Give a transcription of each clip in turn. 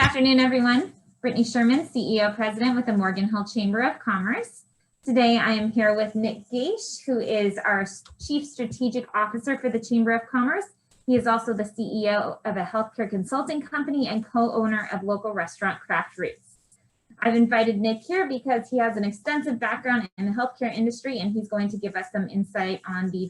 afternoon, everyone. Brittany Sherman, CEO President with the Morgan Hill Chamber of Commerce. Today, I am here with Nick Gaich, who is our Chief Strategic Officer for the Chamber of Commerce. He is also the CEO of a healthcare consulting company and co-owner of local restaurant Craft Roots. I've invited Nick here because he has an extensive background in the healthcare industry, and he's going to give us some insight on the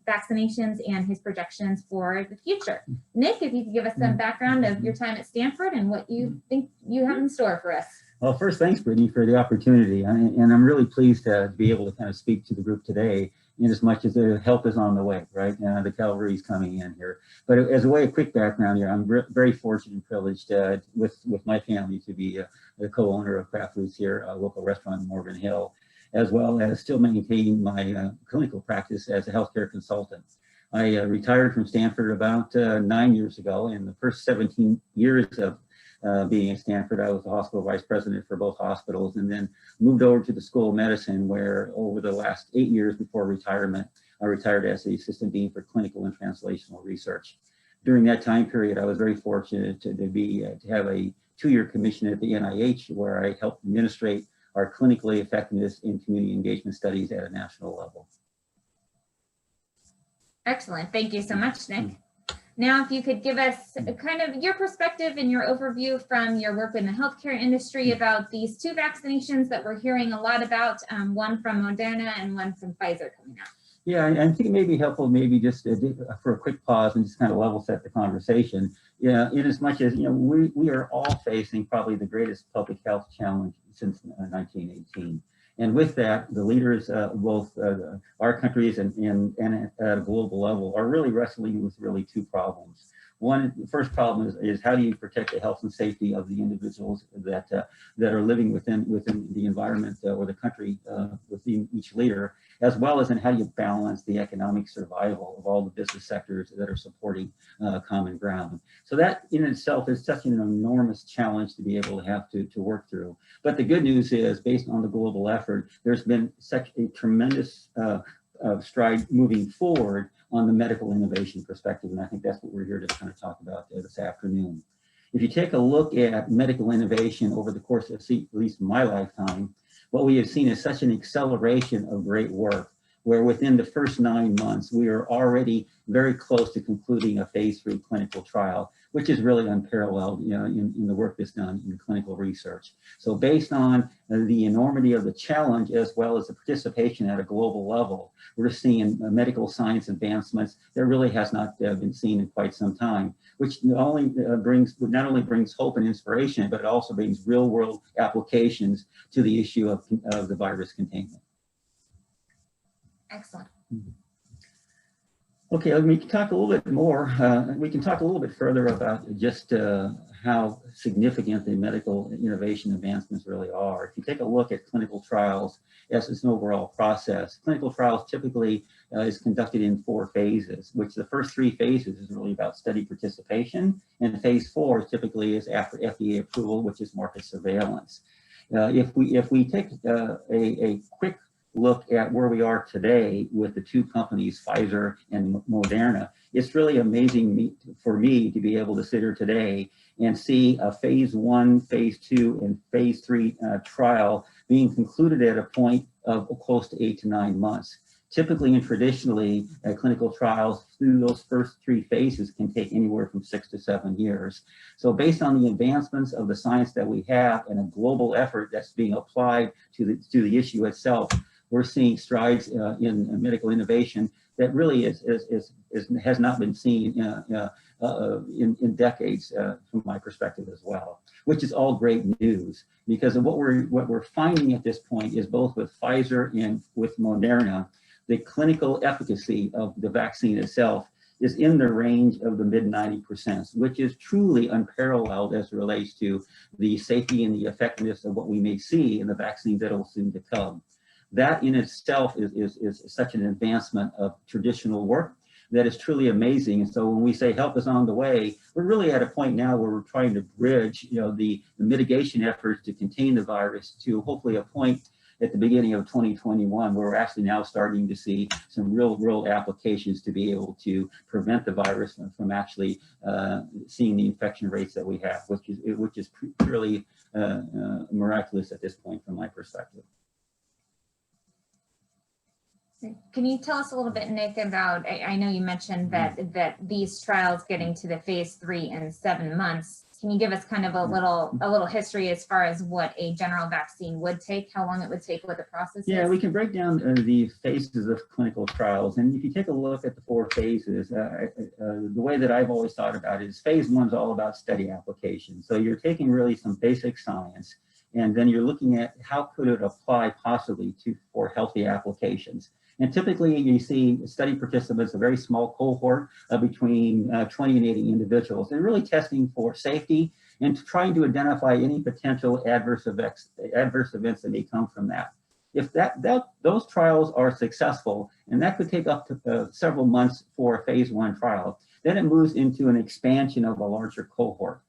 vaccinations and his projections for the future. Nick, if you could give us some background of your time at Stanford and what you think you have in store for us. Well, first, thanks, Brittany, for the opportunity. And I'm really pleased to be able to kind of speak to the group today, in as much as the help is on the way, right? The cavalry is coming in here. But as a way of quick background here, I'm very fortunate and privileged with my family to be the co-owner of Craft Roots here, a local restaurant in Morgan Hill, as well as still maintaining my clinical practice as a healthcare consultant. I retired from Stanford about 9 years ago. In the first 17 years of being at Stanford, I was the hospital vice president for both hospitals, and then moved over to the School of Medicine, where over the last 8 years before retirement, I retired as the assistant dean for clinical and translational research. During that time period, I was very fortunate to have a 2-year commission at the NIH, where I helped administrate our clinically effectiveness in community engagement studies at a national level. Excellent. Thank you so much, Nick. Now, if you could give us kind of your perspective and your overview from your work in the healthcare industry about these 2 vaccinations that we're hearing a lot about, one from Moderna and one from Pfizer coming out. Yeah, I think it may be helpful maybe just for a quick pause and just kind of level set the conversation. Yeah, in as much as, we are all facing probably the greatest public health challenge since 1918. And with that, the leaders, both our countries and at a global level, are really wrestling with really 2 problems. The first problem is how do you protect the health and safety of the individuals that are living within the environment or the country within each leader, as well as in how do you balance the economic survival of all the business sectors that are supporting common ground. So that in itself is such an enormous challenge to be able to have to work through. But the good news is, based on the global effort, there's been such a tremendous stride moving forward on the medical innovation perspective, and I think that's what we're here to kind of talk about this afternoon. If you take a look at medical innovation over the course of at least my lifetime, what we have seen is such an acceleration of great work, where within the first 9 months, we are already very close to concluding a phase 3 clinical trial, which is really unparalleled in the work that's done in clinical research. So based on the enormity of the challenge, as well as the participation at a global level, we're seeing medical science advancements that really has not been seen in quite some time, which not only brings hope and inspiration, but it also brings real world applications to the issue of the virus containment. Excellent. Okay, we can talk a little bit more. We can talk a little bit further about just how significant the medical innovation advancements really are. If you take a look at clinical trials as an overall process, clinical trials typically is conducted in 4 phases, which the first 3 phases is really about study participation, and phase 4 typically is after FDA approval, which is market surveillance. If we take a quick look at where we are today with the 2 companies, Pfizer and Moderna, it's really amazing for me to be able to sit here today and see a phase 1, phase 2, and phase 3 trial being concluded at a point of close to 8 to 9 months. Typically and traditionally, clinical trials through those first 3 phases can take anywhere from 6 to 7 years. So based on the advancements of the science that we have and a global effort that's being applied to the issue itself, we're seeing strides in medical innovation that really has not been seen in decades from my perspective as well, which is all great news, because of what we're finding at this point is both with Pfizer and with Moderna, the clinical efficacy of the vaccine itself is in the range of the mid 90%, which is truly unparalleled as it relates to the safety and the effectiveness of what we may see in the vaccines that will soon to come. That in itself is such an advancement of traditional work that is truly amazing. And so when we say help is on the way, we're really at a point now where we're trying to bridge the mitigation efforts to contain the virus to hopefully a point at the beginning of 2021, we're actually now starting to see some real applications to be able to prevent the virus from actually seeing the infection rates that we have, which is purely miraculous at this point from my perspective. Can you tell us a little bit, Nick, about, I know you mentioned that these trials getting to the phase 3 in 7 months. Can you give us kind of a little history as far as what a general vaccine would take, how long it would take, what the process is? Yeah, we can break down the phases of clinical trials. And if you take a look at the 4 phases, the way that I've always thought about it is phase 1 is all about study application. So you're taking really some basic science, and then you're looking at how could it apply possibly for healthy applications. And typically you see study participants, a very small cohort of between 20 and 80 individuals. They're really testing for safety and trying to identify any potential adverse events that may come from that. If those trials are successful, and that could take up to several months for a phase 1 trial, then it moves into an expansion of a larger cohort.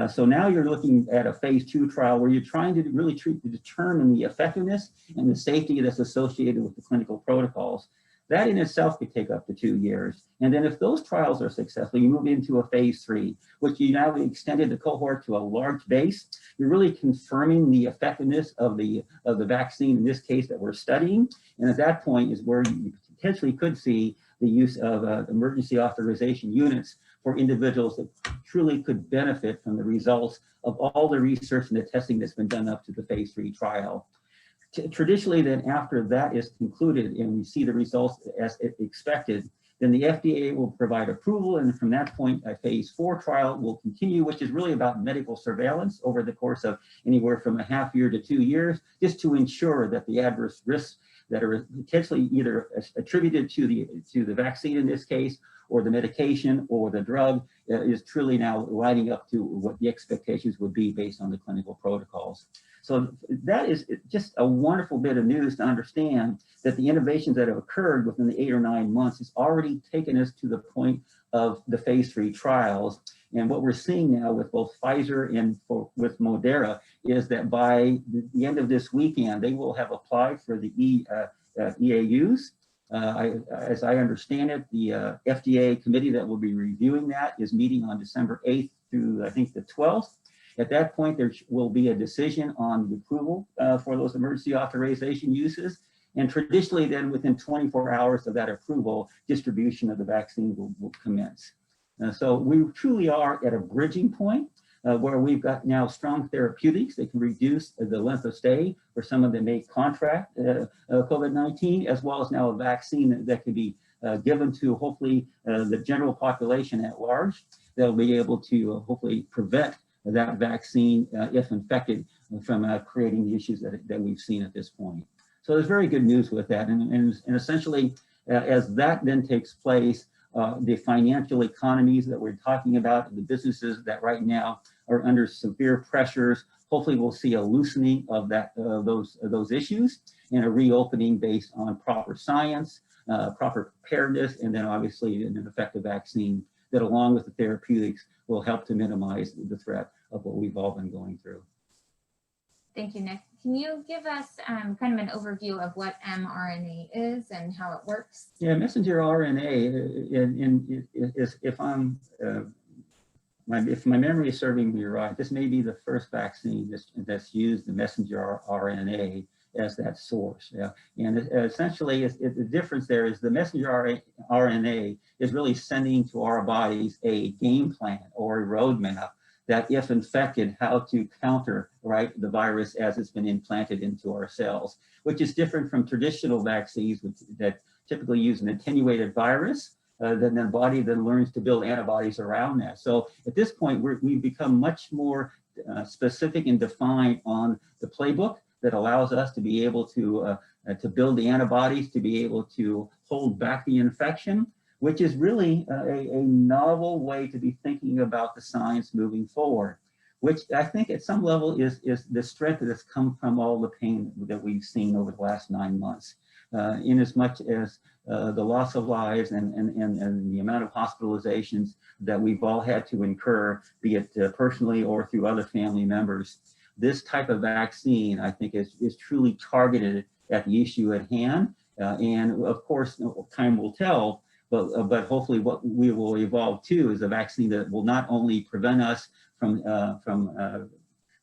So now you're looking at a phase 2 trial where you're trying to really determine the effectiveness and the safety that's associated with the clinical protocols. That in itself could take up to 2 years. And then if those trials are successful, you move into a phase 3, which you now extended the cohort to a large base. You're really confirming the effectiveness of the vaccine, in this case, that we're studying. And at that point is where you potentially could see the use of emergency authorization units for individuals that truly could benefit from the results of all the research and the testing that's been done up to the phase 3 trial. Traditionally, then after that is concluded and we see the results as expected, then the FDA will provide approval, and from that point, a phase 4 trial will continue, which is really about medical surveillance over the course of anywhere from a half year to 2 years, just to ensure that the adverse risks that are potentially either attributed to the vaccine in this case, or the medication or the drug is truly now lining up to what the expectations would be based on the clinical protocols. So that is just a wonderful bit of news to understand that the innovations that have occurred within the 8 or 9 months has already taken us to the point of the phase 3 trials. And what we're seeing now with both Pfizer and with Moderna is that by the end of this weekend, they will have applied for the EAUs. As I understand it, the FDA committee that will be reviewing that is meeting on December 8th through, I think, the 12th. At that point, there will be a decision on the approval for those emergency authorization uses. And traditionally, then within 24 hours of that approval, distribution of the vaccine will commence. So we truly are at a bridging point where we've got now strong therapeutics that can reduce the length of stay for someone that may contract COVID-19, as well as now a vaccine that can be given to hopefully the general population at large that will be able to hopefully prevent that vaccine, if infected, from creating the issues that we've seen at this point. So there's very good news with that. And essentially, as that then takes place, the financial economies that we're talking about, the businesses that right now are under severe pressures, hopefully we'll see a loosening of those issues and a reopening based on proper science, proper preparedness, and then obviously an effective vaccine that, along with the therapeutics, will help to minimize the threat of what we've all been going through. Thank you, Nick. Can you give us kind of an overview of what mRNA is and how it works? Yeah, messenger RNA, if my memory is serving me right, this may be the first vaccine that's used the messenger RNA as that source. Yeah, and essentially, the difference there is the messenger RNA is really sending to our bodies a game plan or a roadmap that, if infected, how to counter the virus as it's been implanted into our cells, which is different from traditional vaccines that typically use an attenuated virus. Then the body then learns to build antibodies around that. So at this point, we've become much more specific and defined on the playbook that allows us to be able to build the antibodies, to be able to hold back the infection, which is really a novel way to be thinking about the science moving forward, which I think at some level is the strength that has come from all the pain that we've seen over the last 9 months. In as much as the loss of lives and the amount of hospitalizations that we've all had to incur, be it personally or through other family members. this type of vaccine, I think, is truly targeted at the issue at hand. And of course, time will tell, but hopefully what we will evolve to is a vaccine that will not only prevent us from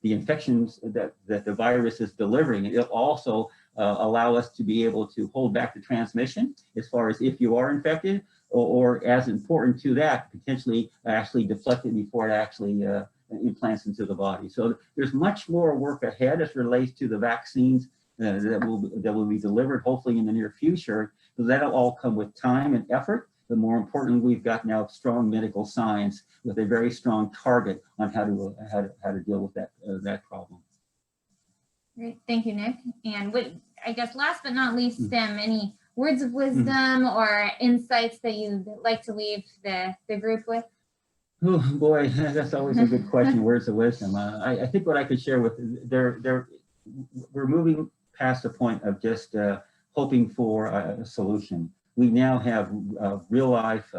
the infections that the virus is delivering, it'll also allow us to be able to hold back the transmission as far as if you are infected, or as important to that, potentially actually deflect it before it actually implants into the body. So there's much more work ahead as relates to the vaccines that will be delivered hopefully in the near future. So that'll all come with time and effort. But more importantly, we've got now strong medical science with a very strong target on how to deal with that problem. Great, thank you, Nick. And I guess last but not least, any words of wisdom or insights that you'd like to leave the group with? Oh boy, that's always a good question. Words of wisdom. I think what I could share with we're moving past the point of just hoping for a solution. We now have real life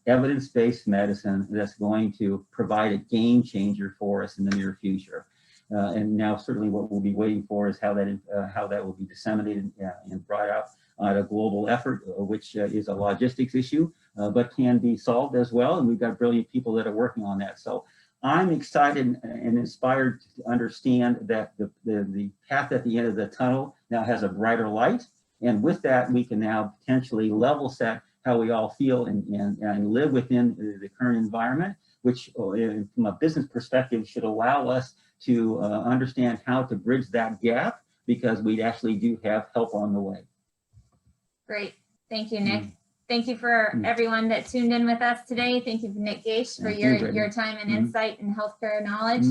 evidence-based medicine that's going to provide a game changer for us in the near future. And now certainly what we'll be waiting for is how that will be disseminated and brought out on a global effort, which is a logistics issue, but can be solved as well. And we've got brilliant people that are working on that. So I'm excited and inspired to understand that the path at the end of the tunnel now has a brighter light. And with that, we can now potentially level set how we all feel and live within the current environment, which from a business perspective should allow us to understand how to bridge that gap, because we actually do have help on the way. Great. Thank you, Nick. Thank you for everyone that tuned in with us today. Thank you, Nick Gaich, for your time and insight and healthcare knowledge.